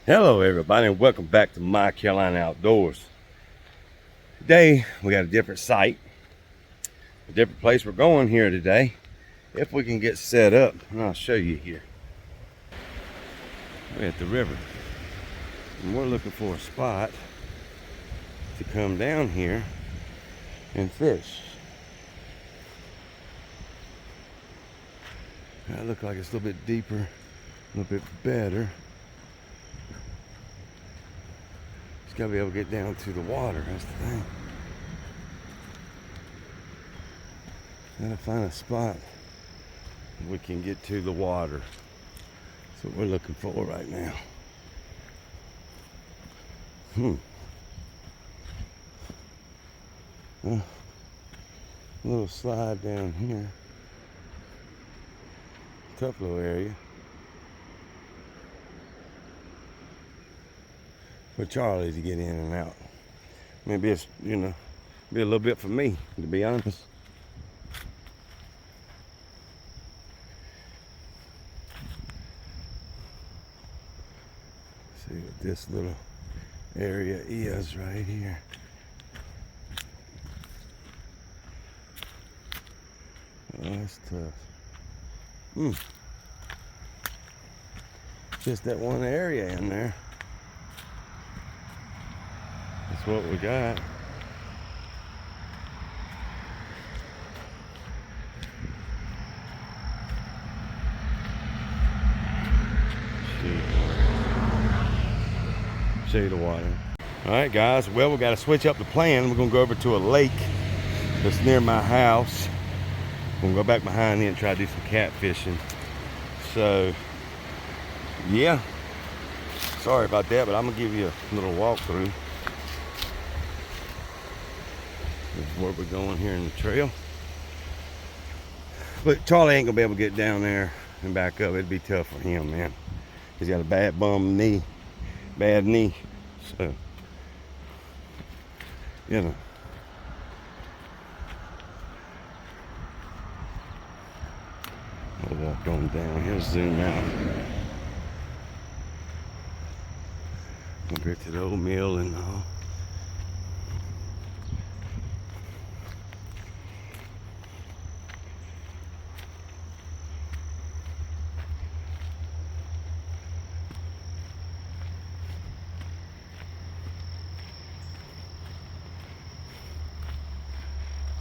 Hello everybody and welcome back to My Carolina Outdoors. Today we got a different site, a different place we're going here today. If we can get set up, and I'll show you here. We're at the river and we're looking for a spot to come down here and fish. That looks like it's a little bit deeper, a little bit better. Gotta be able to get down to the water, that's the thing. Gotta find a spot we can get to the water. That's what we're looking for right now. A little slide down here. Tough little area. For Charlie to get in and out. Maybe it's, be a little bit for me, to be honest. See what this little area is right here. Oh, that's tough. Just that one area in there. That's what we got. Show you the water. All right, guys. Well, we got to switch up the plan. We're gonna go over to a lake that's near my house. We're gonna go back behind here and try to do some catfishing. So, yeah. Sorry about that, but I'm gonna give you a little walkthrough. Where we're going here in the trail. But Charlie ain't gonna be able to get down there and back up. It'd be tough for him, man. He's got a bad bad knee. So, We'll walk on down. He'll zoom out. We'll get to the old mill and all.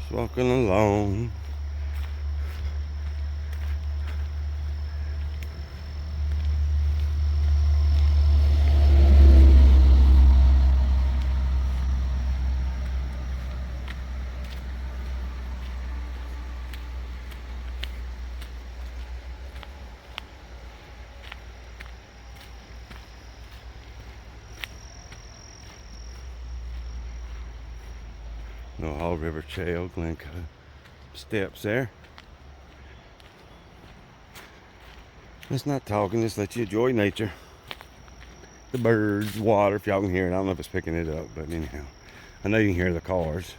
Walking along. No Hall River Trail, Glencoe steps there. Let's not talking, just let you enjoy nature. The birds, water, if y'all can hear it. I don't know if it's picking it up, but anyhow. I know you can hear the cars.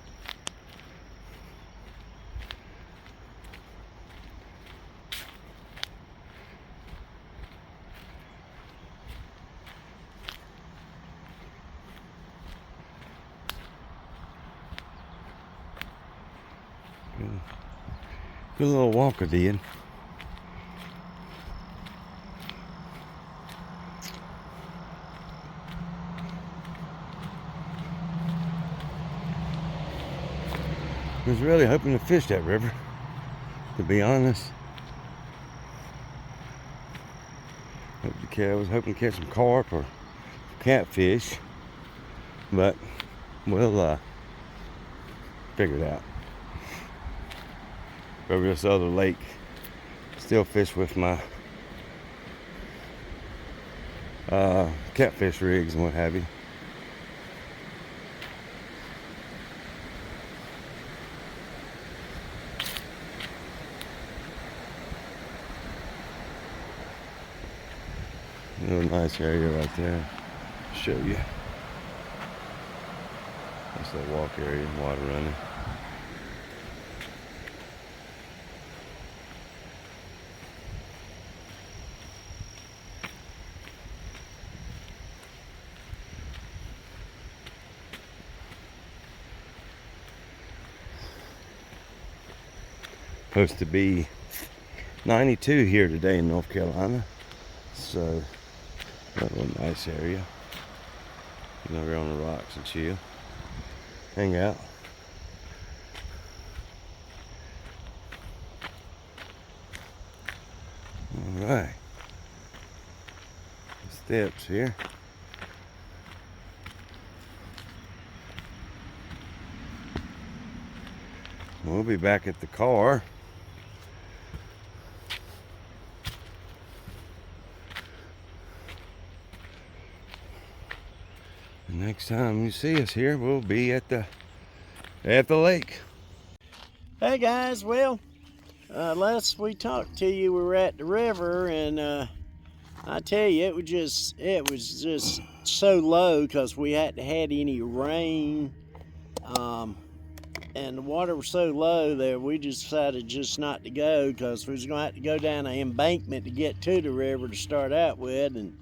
Good little walk I did. I was really hoping to fish that river, to be honest. I was hoping to catch some carp or catfish, but we'll figure it out. Over this other lake, still fish with my catfish rigs and what have you. Real nice area right there. Show you. That's that walk area, water running. Supposed to be 92 here today in North Carolina. So, a nice area. You know, we're on the rocks and chill. Hang out. All right. Steps here. We'll be back at the car. The next time you see us here, we'll be at the lake. Hey guys, well, last we talked to you, we were at the river, and I tell you, it was just so low because we hadn't had any rain, and the water was so low that we just decided just not to go because we was going to have to go down an embankment to get to the river to start out with, and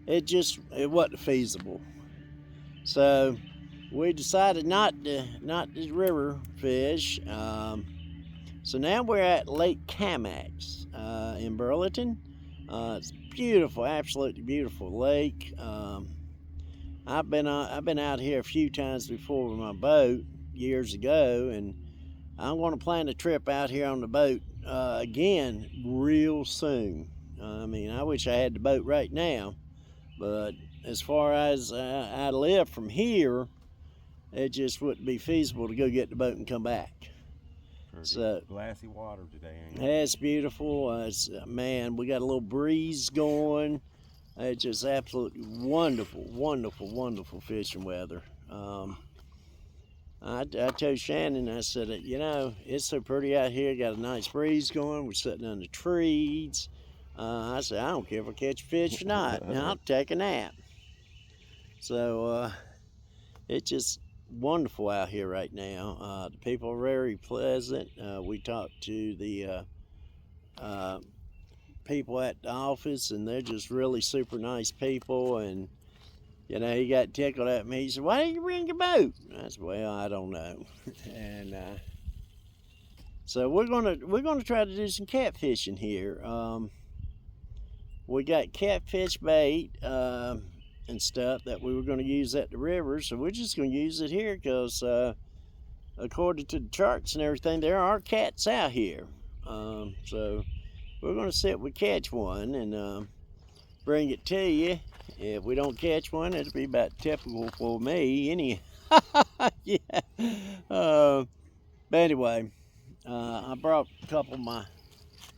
it wasn't feasible. So we decided not to river fish. So now we're at Lake Cammack in Burlington. It's beautiful, absolutely beautiful lake. I've been out here a few times before with my boat years ago, and I'm going to plan a trip out here on the boat again real soon. I mean, I wish I had the boat right now, but as far as I live from here, it just wouldn't be feasible to go get the boat and come back. So glassy water today, ain't it? It's beautiful. Man, we got a little breeze going. It's just absolutely wonderful, wonderful, wonderful fishing weather. I told Shannon, I said, you know, it's so pretty out here. Got a nice breeze going. We're sitting under trees. I said, I don't care if I catch a fish or not. I'll take a nap. So it's just wonderful out here right now. The people are very pleasant. We talked to the people at the office, and they're just really super nice people. And you know, he got tickled at me. He said, "Why didn't you bring your boat?" I said, "Well, I don't know." And so we're gonna try to do some catfishing here. We got catfish bait and stuff that we were going to use at the river, so we're just going to use it here because according to the charts and everything, there are cats out here. So we're going to see if we catch one and bring it to you. If we don't catch one, it'll be about typical for me yeah. But anyway, I brought a couple of my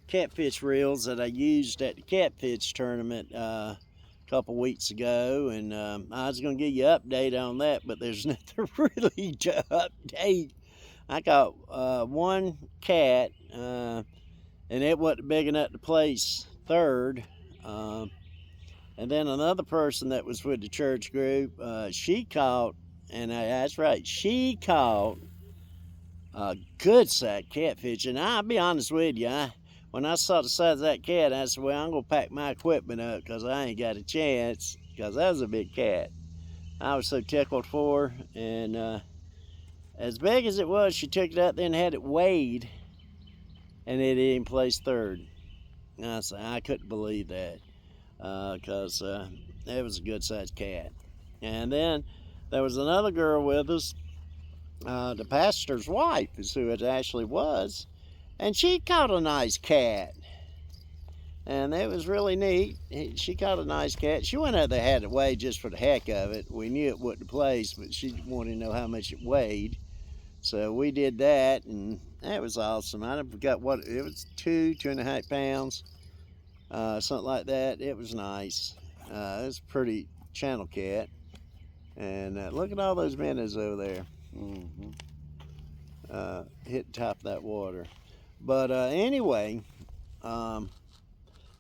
catfish reels that I used at the catfish tournament a couple weeks ago, and I was going to give you an update on that, but there's nothing really to update. I got one cat, and it wasn't big enough to place third. And then another person that was with the church group, she caught, and that's right, she caught a good size catfish. And I'll be honest with you, when I saw the size of that cat, I said, well, I'm going to pack my equipment up because I ain't got a chance, because that was a big cat. I was so tickled for her. And as big as it was, she took it out there and had it weighed, and it didn't place third. And I said, I couldn't believe that because it was a good-sized cat. And then there was another girl with us. The pastor's wife is who it actually was. And she caught a nice cat. And it was really neat. She caught a nice cat. She went out there and had it weighed just for the heck of it. We knew it wouldn't place, but she wanted to know how much it weighed. So we did that, and that was awesome. I forgot what it was, 2.5 pounds, something like that. It was nice. It was a pretty channel cat. And look at all those minnows over there. Hit the top of that water. But anyway,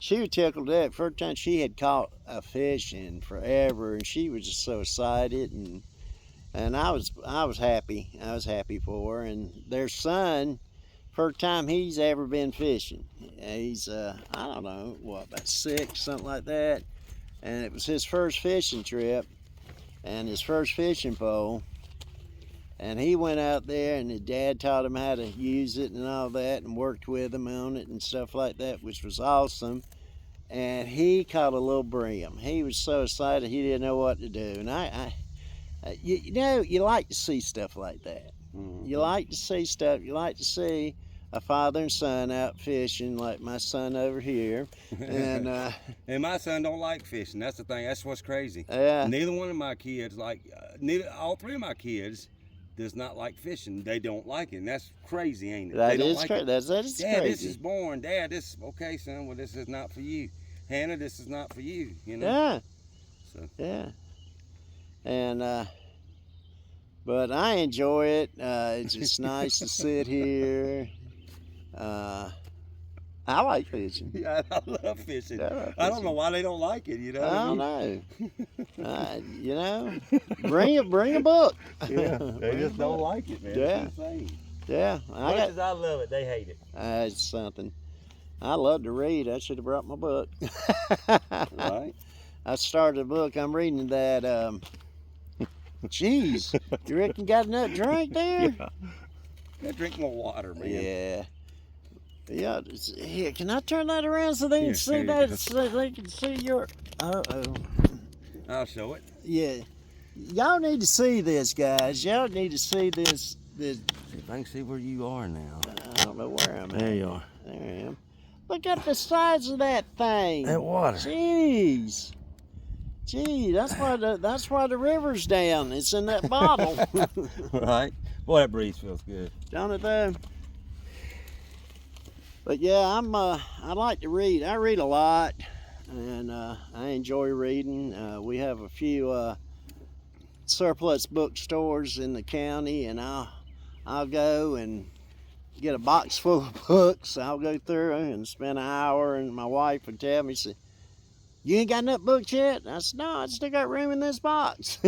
she was tickled up. First time she had caught a fish in forever, and she was just so excited, and I was happy. I was happy for her. And their son, first time he's ever been fishing. He's I don't know what, about 6, something like that. And it was his first fishing trip and his first fishing pole. And he went out there, and his dad taught him how to use it and all that, and worked with him on it and stuff like that, which was awesome. And he caught a little brim. He was so excited he didn't know what to do. And you know, you like to see stuff like that. Mm-hmm. You like to see stuff. You like to see a father and son out fishing, like my son over here. And and my son don't like fishing. That's the thing. That's what's crazy. yeah, Neither one of my kids all three of my kids does not like fishing. They don't like it. And that's crazy, ain't it? that They don't is like crazy. it. That is Dad, crazy. this is boring. Dad, this okay, son. Well, this is not for you. Hannah, this is not for you. You know. Yeah. So. Yeah. And but I enjoy it. It's just nice to sit here. I like fishing. Yeah, I love fishing. Yeah, I don't know why they don't like it. You know. I don't know. You know, bring a book. Yeah, they just don't like it, man. Yeah. It's insane. Yeah, Much as I love it, they hate it. it's something. I love to read. I should have brought my book. Right. I started a book. I'm reading that. Jeez, you reckon you got enough drink there? Yeah. Drink more water, man. Yeah. Yeah, here, can I turn that around so they can Yeah, see there you that? go. So they can see your. Uh-oh. I'll show it. Yeah. Y'all need to see this, guys. Y'all need to see this. If I can see where you are now. I don't know where I'm at. There you are. There I am. Look at the size of that thing. That water. Jeez. Gee, that's why the river's down. It's in that bottle. Right. Boy, that breeze feels good. Don't it though? But yeah, I like to read. I read a lot, and I enjoy reading. We have a few surplus bookstores in the county, and I'll go and get a box full of books. I'll go through and spend an hour, and my wife would tell me, say, "You ain't got enough books yet?" And I said, "No, I still got room in this box."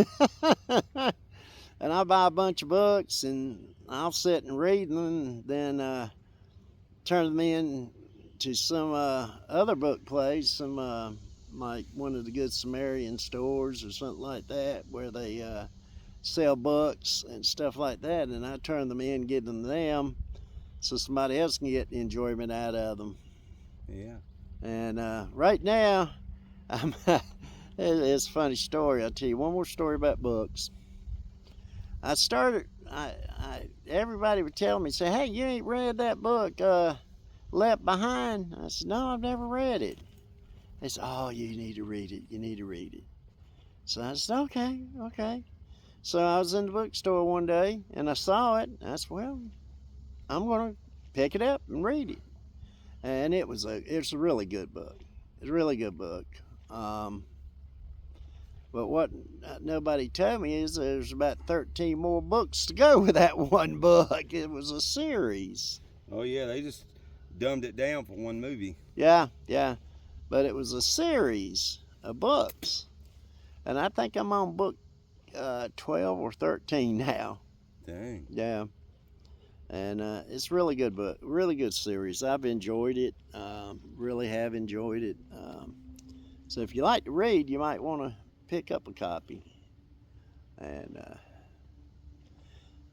And I'll buy a bunch of books, and I'll sit and read them, and then turn them in to some other book place, some like one of the Good Samaritan stores or something like that, where they sell books and stuff like that, and I turn them in, give them to them, so somebody else can get the enjoyment out of them. Yeah. And right now, it's a funny story. I'll tell you one more story about books. Everybody would tell me, say, "Hey, you ain't read that book, Left Behind?" I said, "No, I've never read it." They said, "Oh, you need to read it. You need to read it." So I said, okay. So I was in the bookstore one day, and I saw it. I said, "Well, I'm going to pick it up and read it." And it's a really good book. It's a really good book. But what nobody told me is there's about 13 more books to go with that one book. It was a series. Oh yeah, they just dumbed it down for one movie. Yeah. But it was a series of books. And I think I'm on book 12 or 13 now. Dang. Yeah. And it's a really good book, really good series. I've enjoyed it, really have enjoyed it. So if you like to read, you might want to pick up a copy. And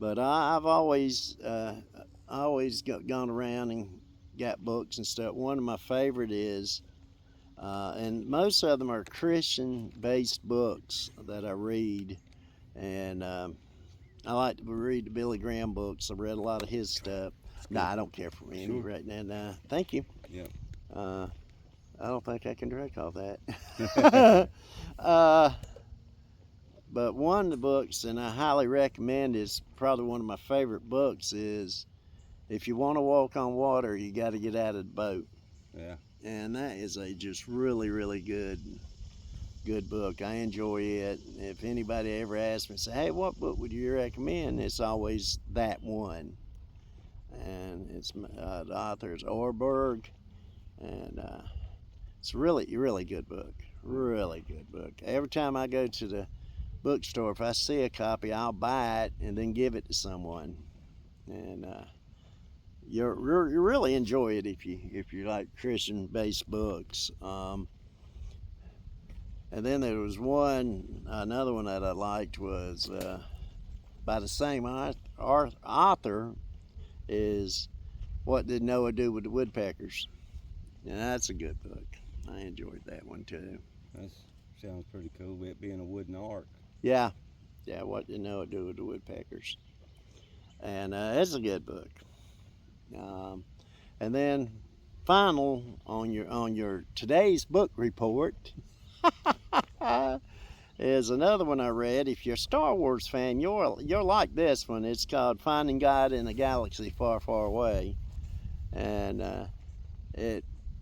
but I've always gone around and got books and stuff. One of my favorite is, and most of them are Christian-based books that I read, and I like to read the Billy Graham books. I've read a lot of his stuff. No, I don't care for any Sure. right now. Nah, thank you. Yeah. I don't think I can drink all that. But one of the books, and I highly recommend, is probably one of my favorite books, is If You Want to Walk on Water, You Got to Get Out of the Boat. Yeah. And that is a just really, really good book. I enjoy it. If anybody ever asks me, say, "Hey, what book would you recommend?" It's always that one. And it's the author is Orberg, and it's a really, really good book. Really good book. Every time I go to the bookstore, if I see a copy, I'll buy it and then give it to someone. And you really enjoy it if you like Christian-based books. And then there was another one that I liked was by the same author is What Did Noah Do with the Woodpeckers? And that's a good book. I enjoyed that one too. That sounds pretty cool, it being a wooden ark. Yeah, What Did Noah Do with the Woodpeckers? And it's a good book. And then final on your today's book report is another one I read. If you're a Star Wars fan, you're like this one. It's called Finding God in a Galaxy Far, Far Away, and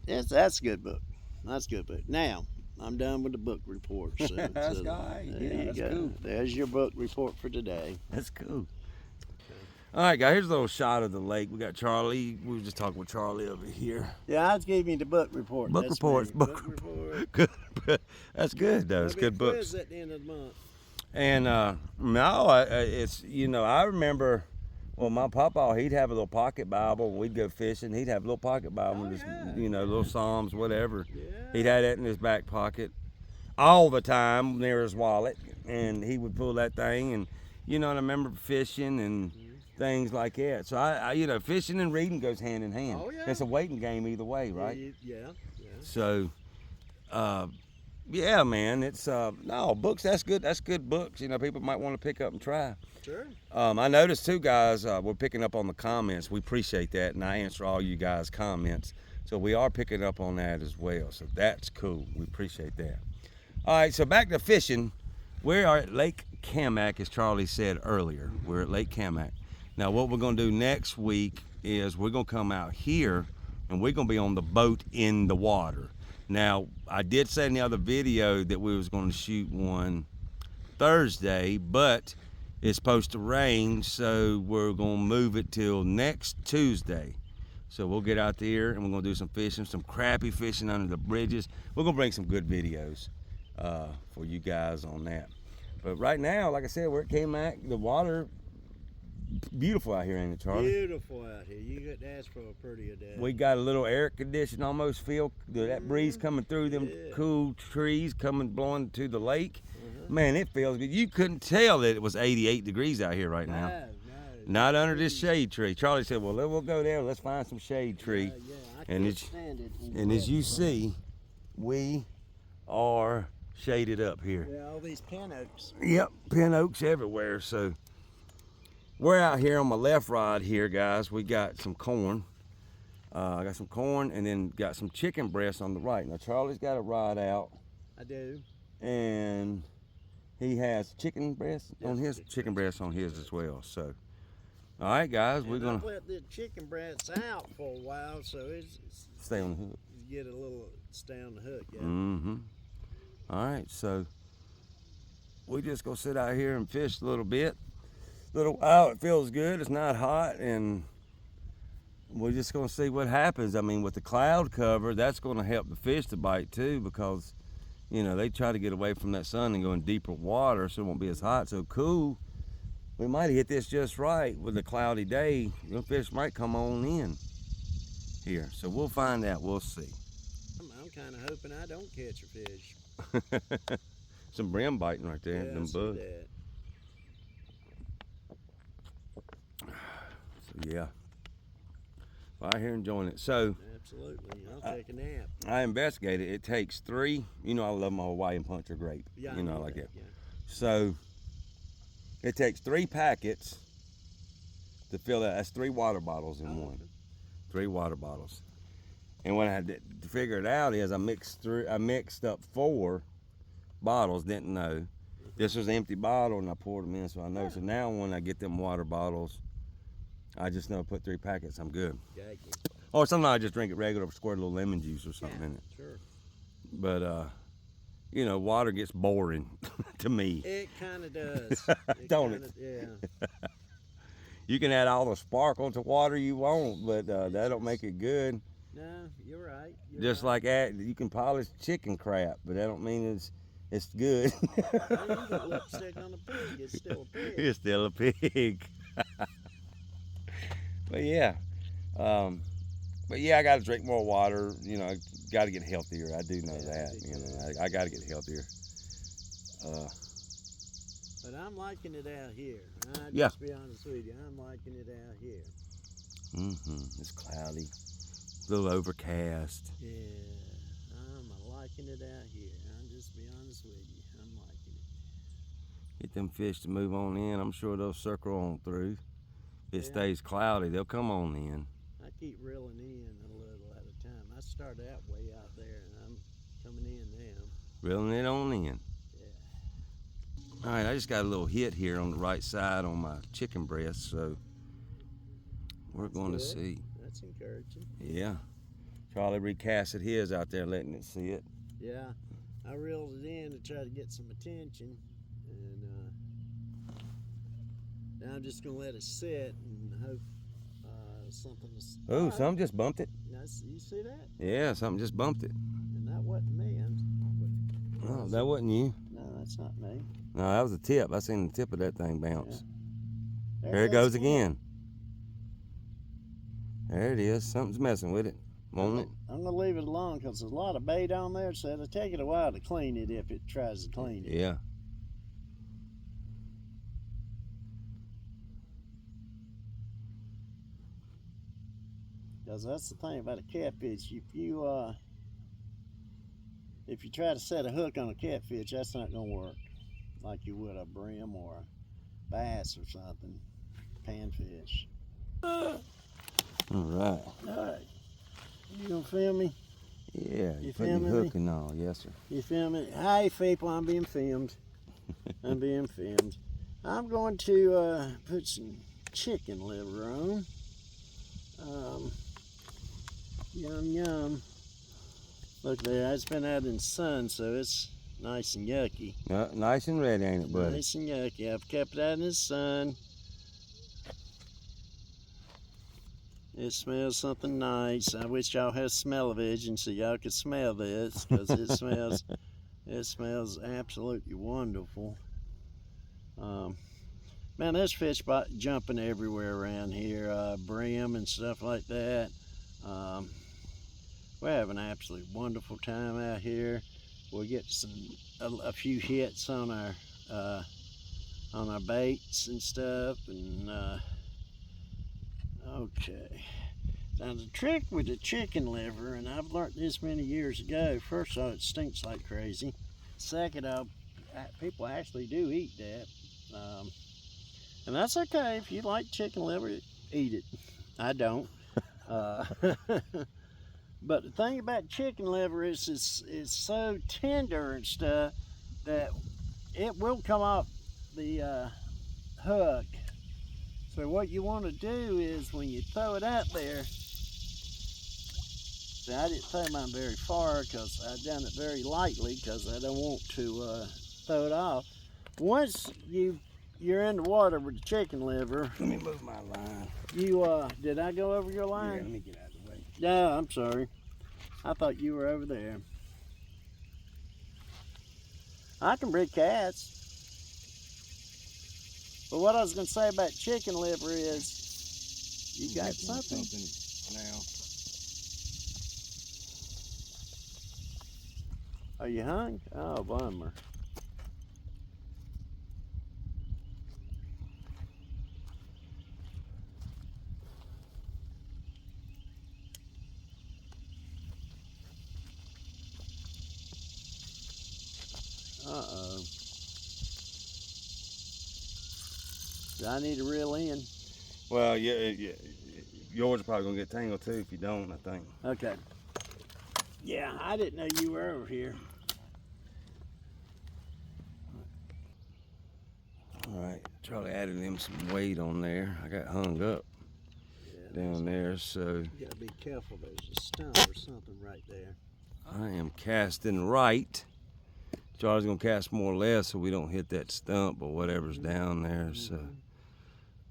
that's a good book. That's a good book. Now I'm done with the book report. So, That's so right. there you That's go. cool. There's your book report for today. That's cool. All right, guys, here's a little shot of the lake. We got Charlie. We were just talking with Charlie over here. Yeah, I was giving you the book report. Book That's reports. me. Book report. Good. That's good, though. It's good books. At the end of the month. And no, it's, you know, I remember, well, my papa, he'd have a little pocket Bible when we'd go fishing. He'd have a little pocket Bible, and just, you know, little Psalms, whatever. Yeah. He'd have that in his back pocket all the time near his wallet, and he would pull that thing, and, you know, and I remember fishing and things like that. So I you know, fishing and reading goes hand in hand. Oh, yeah. It's a waiting game either way, right? Yeah. So, yeah, man, it's no books. That's good. That's good books. You know, people might want to pick up and try. Sure. I noticed too, guys. We're picking up on the comments. We appreciate that, and I answer all you guys' comments. So we are picking up on that as well. So that's cool. We appreciate that. All right, so back to fishing. We are at Lake Cammack, as Charlie said earlier. We're at Lake Cammack. Now, what we're going to do next week is we're going to come out here, and we're going to be on the boat in the water. Now, I did say in the other video that we was going to shoot one Thursday, but it's supposed to rain, so we're going to move it till next Tuesday. So we'll get out there, and we're going to do some fishing, some crappie fishing under the bridges. We're going to bring some good videos for you guys on that. But right now, like I said, we're at Cammack. The water, beautiful out here, ain't it, Charlie? Beautiful out here. You couldn't ask for a prettier day. We got a little air conditioned, almost feel that breeze coming through them cool trees coming blowing to the lake. Man, it feels good. You couldn't tell that it was 88 degrees out here right now. No. Not under this shade tree. Charlie said, well, we'll go there. Let's find some shade tree. I And can't it's- stand it. And as you see, we are shaded up here. Yeah, all these pin oaks. Yep, pin oaks everywhere. So we're out here on my left rod here, guys. We got some corn. I got some corn, and then got some chicken breasts on the right. Now Charlie's got a rod out, I do. and he has chicken breasts on his, chicken chicken breasts on his as well. So, all right, guys, we're And gonna I let the chicken breasts out for a while, so it's stay on the hook. get a little stay on the hook. Yeah. Mm-hmm. All right, so we just go sit out here and fish a little bit. Little while, it feels good. It's not hot, and we're just gonna see what happens. I mean, with the cloud cover, that's gonna help the fish to bite too, because you know they try to get away from that sun and go in deeper water, so it won't be as hot. So cool. We might hit this just right with a cloudy day. The fish might come on in here, so we'll find out. We'll see. I'm kind of hoping I don't catch a fish. Some brim biting right there, Yeah, I them see bugs. that. So yeah, well, out here enjoying it. So Absolutely. I'll take a nap. I investigated. It takes 3. You know, I love my Hawaiian puncher grape. Yeah, you know, I know like that, it. yeah. So it takes 3 packets to fill that. That's 3 water bottles in Oh, one. okay. 3 water bottles. And what I had to figure it out is I mixed up 4 bottles. Didn't know this was an empty bottle, and I poured them in, so I know. So now when I get them water bottles, I just know I put 3 packets. I'm good. Gotcha. Or sometimes I just drink it regular, squirt a little lemon juice or something in it. Sure. But you know, water gets boring to me. It kind of does. Don't it? Yeah. You can add all the sparkle to water you want, but that don't make it good. No, you're right. Just like you can polish chicken crap, but that don't mean it's good. You got lipstick on a pig. It's still a pig. You're still a pig. But yeah, I got to drink more water. You know, I got to get healthier. I do know that. You know, I got to get healthier. But I'm liking it out here. I'll Yeah. just be honest with you. I'm liking it out here. It's cloudy. A little overcast. Yeah, I'm liking it out here. I'll just be honest with you. I'm liking it. Get them fish to move on in. I'm sure they'll circle on through. If it Yeah. stays cloudy, they'll come on in. I keep reeling in a little at a time. I started out way out there, and I'm coming in now. Reeling it on in. Yeah. All right, I just got a little hit here on the right side on my chicken breast, so we're going to Good. see. That's encouraging. Yeah. Charlie recasted his out there, letting it see it. Yeah, I reeled it in to try to get some attention, and now I'm just gonna let it sit and hope something. Oh, something just bumped it. You see that? Yeah, something just bumped it. And that wasn't me. Oh, that wasn't you. No, that's not me. No, that was the tip. I seen the tip of that thing bounce. Yeah. There it goes again. There it is. Something's messing with it. Won't it? I'm gonna leave it alone because there's a lot of bait on there, so it'll take it a while to clean it if it tries to clean it. Yeah. Because that's the thing about a catfish. If you try to set a hook on a catfish, that's not gonna work like you would a brim or a bass or something. Panfish. All right. Alright. You gonna film me? Yeah, You put your filming hook me? and all. Yes, sir. You filming? Hi people, I'm being filmed. I'm being filmed. I'm going to put some chicken liver on. Yum yum. Look there, it's been out in the sun, so it's nice and yucky. Nice and red, ain't it, buddy? Nice and yucky. I've kept it out in the sun. It smells something nice. I wish y'all had smell-o-vision so y'all could smell this, because it smells absolutely wonderful. Man, there's fish jumping everywhere around here, brim and stuff like that. We're having an absolutely wonderful time out here. We'll get a few hits on our baits and stuff, and okay. Now the trick with the chicken liver, and I've learned this many years ago. First off, it stinks like crazy. Second off, people actually do eat that, and that's okay. If you like chicken liver, eat it. I don't. But the thing about chicken liver is it's so tender and stuff that it will come off the hook. So what you want to do is when you throw it out there, see, I didn't throw mine very far because I've done it very lightly because I don't want to throw it off. Once you're in the water with the chicken liver, Let me move my line. did I go over your Yeah, line? let me get out of the way. Yeah, I'm sorry. I thought you were over there. I can breed cats. But what I was going to say about chicken liver is, you got something? Now. Are you hung? Oh, bummer. Uh-oh. Do I need to reel in? Well, yeah, yours are probably gonna get tangled too if you don't, I think. Okay. Yeah, I didn't know you were over here. All right, Charlie added him some weight on there. I got hung up down there, so You gotta be careful. There's a stump or something right there. I am casting right. Charlie's gonna cast more or less so we don't hit that stump or whatever's down there. So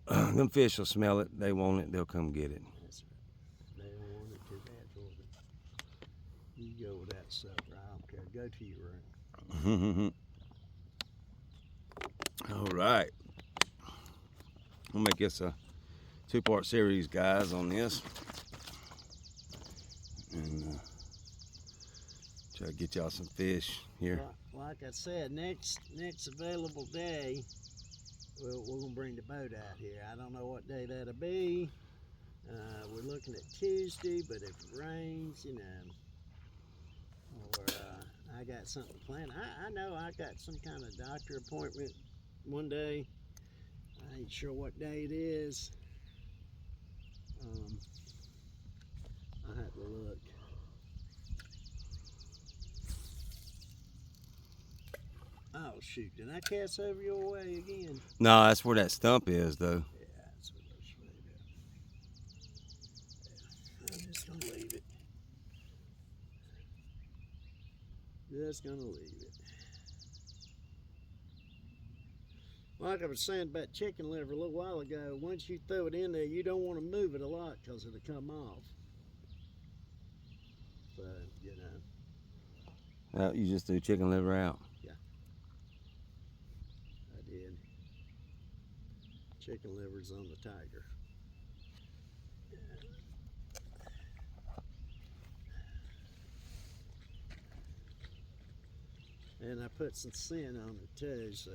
them fish will smell it. They want it. They'll come get it. That's right. They don't want it too bad for them. You go with that supper. I don't care. Go to your room. All right. We'll make this a two-part series, guys, on this. And try to get y'all some fish here. Like I said, next available day, we're gonna bring the boat out here. I don't know what day that'll be. We're looking at Tuesday, but if it rains, you know, or I got something planned. I know I got some kind of doctor appointment one day. I ain't sure what day it is. I have to look. Oh shoot, did I cast over your way again? No, that's where that stump is though. Yeah, that's what I should do. Yeah, I'm just gonna leave it. Just gonna leave it. Like I was saying about chicken liver a little while ago, once you throw it in there, you don't want to move it a lot because it'll come off. So, you know. You just threw chicken liver out. Yeah, I did. Chicken liver's on the tiger. And I put some sin on it too, so.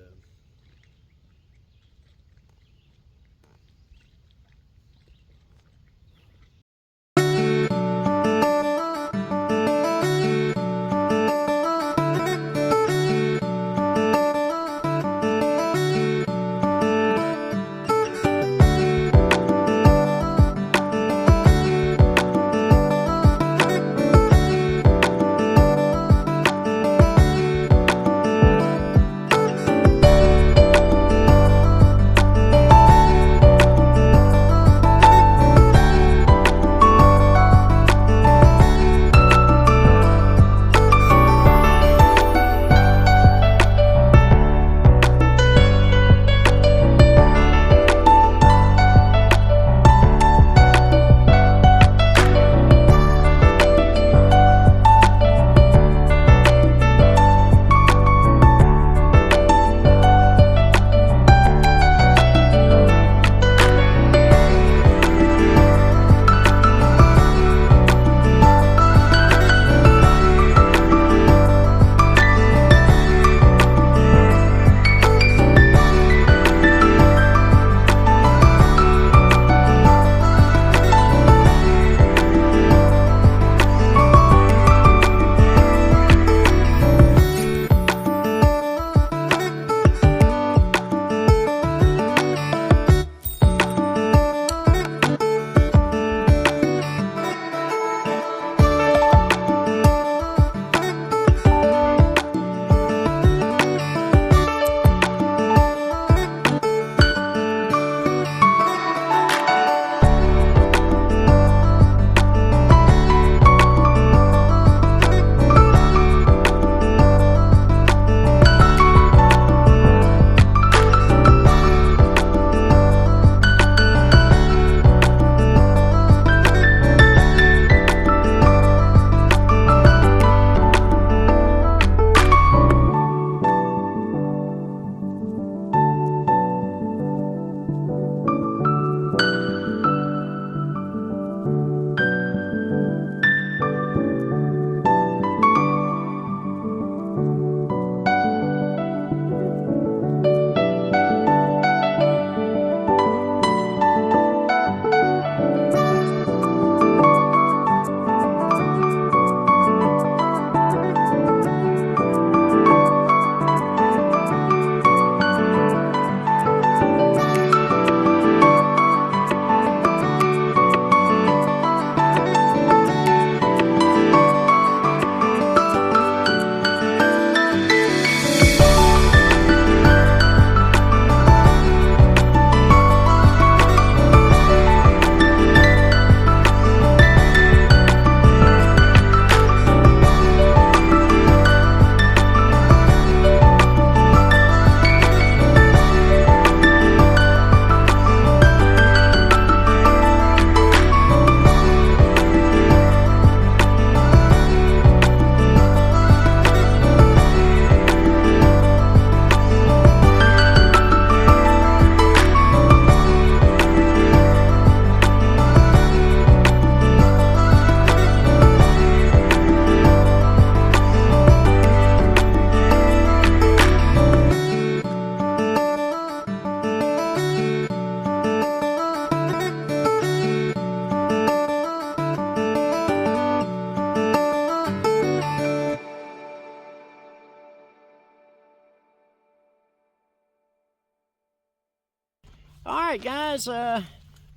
right, guys.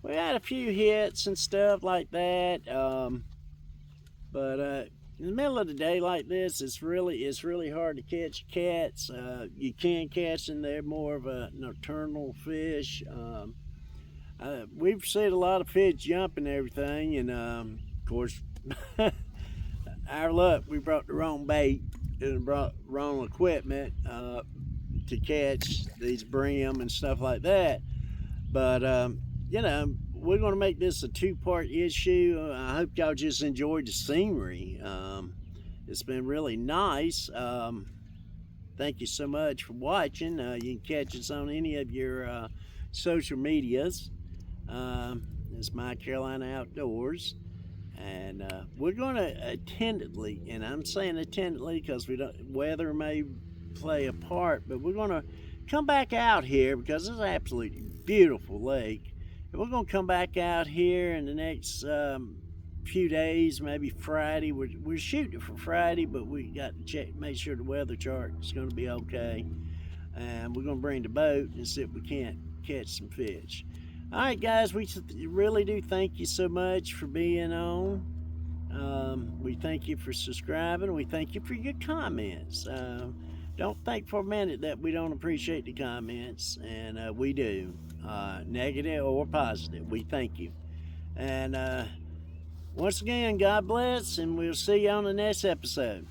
We had a few hits and stuff like that. But in the middle of the day like this, it's really hard to catch cats. You can catch them; they're more of a nocturnal fish. We've seen a lot of fish jump and everything, and of course, our luck, we brought the wrong bait and brought wrong equipment to catch these brim and stuff like that. But you know, we're going to make this a two-part issue. I hope y'all just enjoyed the scenery. It's been really nice. Thank you so much for watching. You can catch us on any of your social medias. It's My Carolina Outdoors. And we're going to attentively, and I'm saying attentively because weather may play a part, but we're going to come back out here because it's an absolutely beautiful lake. And we're going to come back out here in the next few days, maybe Friday. We're shooting for Friday, but we got to check, make sure the weather chart is going to be okay. And we're going to bring the boat and see if we can't catch some fish. All right, guys, we really do thank you so much for being on. We thank you for subscribing. We thank you for your comments. Don't think for a minute that we don't appreciate the comments, and we do. Negative or positive, we thank you. And once again, God bless, and we'll see you on the next episode.